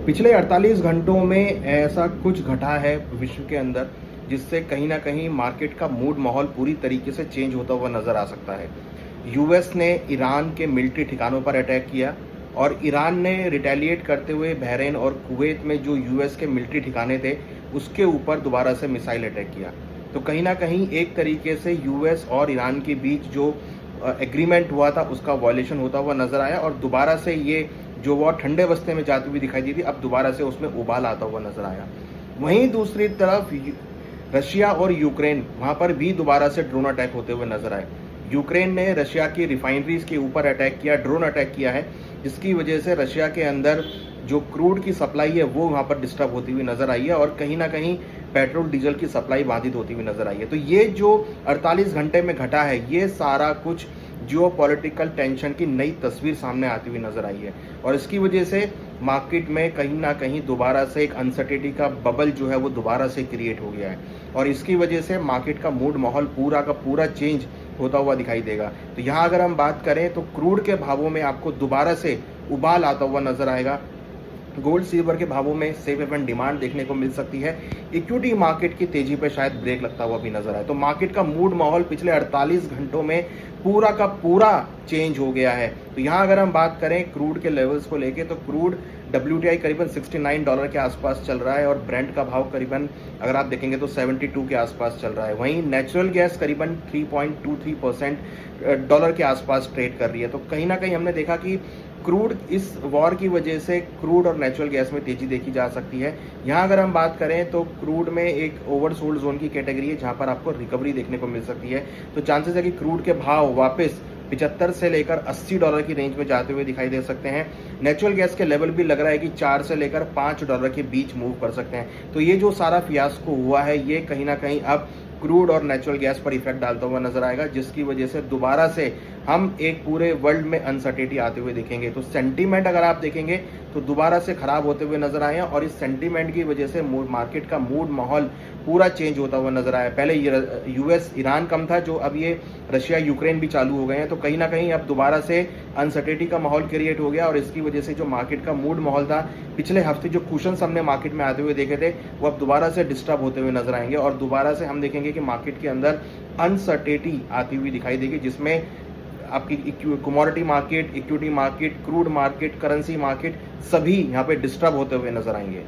पिछले 48 घंटों में ऐसा कुछ घटा है विश्व के अंदर जिससे कहीं ना कहीं मार्केट का मूड माहौल पूरी तरीके से चेंज होता हुआ नजर आ सकता है। यूएस ने ईरान के मिलिट्री ठिकानों पर अटैक किया और ईरान ने रिटेलिएट करते हुए बहरीन और कुवैत में जो यूएस के मिलिट्री ठिकाने थे उसके ऊपर दोबारा से मिसाइल अटैक किया। तो कहीं ना कहीं एक तरीके से यूएस और ईरान के बीच जो एग्रीमेंट हुआ था उसका वायलेशन होता हुआ नजर आया और दोबारा से ये जो वॉर ठंडे अवस्थे में जाती हुई दिखाई दी थी अब दोबारा से उसमें उबाल आता हुआ नजर आया। वहीं दूसरी तरफ रशिया और यूक्रेन, वहां पर भी दोबारा से ड्रोन अटैक होते हुए नजर आए। यूक्रेन ने रशिया की रिफाइनरीज के ऊपर अटैक किया, ड्रोन अटैक किया है, जिसकी वजह से रशिया के अंदर जो क्रूड की सप्लाई है वो वहां पर डिस्टर्ब होती हुई नजर आई है और कहीं ना कहीं पेट्रोल डीजल की सप्लाई बाधित होती हुई नजर आई है। तो ये जो 48 घंटे में घटा है ये सारा कुछ जियोपॉलिटिकल टेंशन की नई तस्वीर सामने आती हुई नजर आई है और इसकी वजह से मार्केट में कहीं ना कहीं दोबारा से एक अनसर्टेनिटी का बबल जो है वो दोबारा से क्रिएट हो गया है और इसकी वजह से मार्केट का मूड माहौल पूरा का पूरा चेंज होता हुआ दिखाई देगा। तो यहाँ अगर हम बात करें तो क्रूड के भावों में आपको दोबारा से उबाल आता हुआ नजर आएगा। गोल्ड सिल्वर के भावों में सेफ हेवन डिमांड देखने को मिल सकती है। इक्विटी मार्केट की तेजी पर शायद ब्रेक लगता हुआ भी नजर आए। तो मार्केट का मूड माहौल पिछले 48 घंटों में पूरा का पूरा चेंज हो गया है। तो यहाँ अगर हम बात करें क्रूड के लेवल्स को लेके तो क्रूड WTI करीबन $69 के आसपास चल रहा है और ब्रेंट का भाव करीबन अगर आप देखेंगे तो 72 के आसपास चल रहा है। वहीं नेचुरल गैस करीबन 3.23% डॉलर के आसपास ट्रेड कर रही है। तो कहीं ना कहीं हमने देखा कि क्रूड इस वॉर की वजह से क्रूड और नेचुरल गैस में तेजी देखी जा सकती है। यहाँ अगर हम बात करें तो क्रूड में एक ओवरसोल्ड जोन की कैटेगरी है जहाँ पर आपको रिकवरी देखने को मिल सकती है। तो चांसेस है कि क्रूड के भाव वापस 75 से लेकर $80 की रेंज में जाते हुए दिखाई दे सकते हैं। नेचुरल गैस के लेवल भी लग रहा है कि 4 से लेकर $5 के बीच मूव कर सकते हैं। तो ये जो सारा फियास्को हुआ है ये कहीं ना कहीं अब क्रूड और नेचुरल गैस पर इफेक्ट डालता हुआ नजर आएगा, जिसकी वजह से दोबारा से हम एक पूरे वर्ल्ड में अनसर्टेनिटी आते हुए देखेंगे। तो सेंटीमेंट अगर आप देखेंगे तो दोबारा से खराब होते हुए नजर आए हैं और इस सेंटीमेंट की वजह से मार्केट का मूड माहौल पूरा चेंज होता हुआ नजर आया। पहले यूएस ईरान कम था, जो अब ये रशिया यूक्रेन भी चालू हो गए हैं। तो कहीं ना कहीं अब दोबारा से अनसर्टेनिटी का माहौल क्रिएट हो गया और इसकी वजह से जो मार्केट का मूड माहौल था पिछले हफ्ते जो कुशंस हमने मार्केट में आते हुए देखे थे वो अब दोबारा से डिस्टर्ब होते हुए नजर आएंगे और दोबारा से हम देखेंगे कि मार्केट के अंदर अनसर्टेनिटी आती हुई दिखाई देगी, जिसमें आपकी commodity market, equity market, crude market, currency market सभी यहाँ पे डिस्टर्ब होते हुए नजर आएंगे।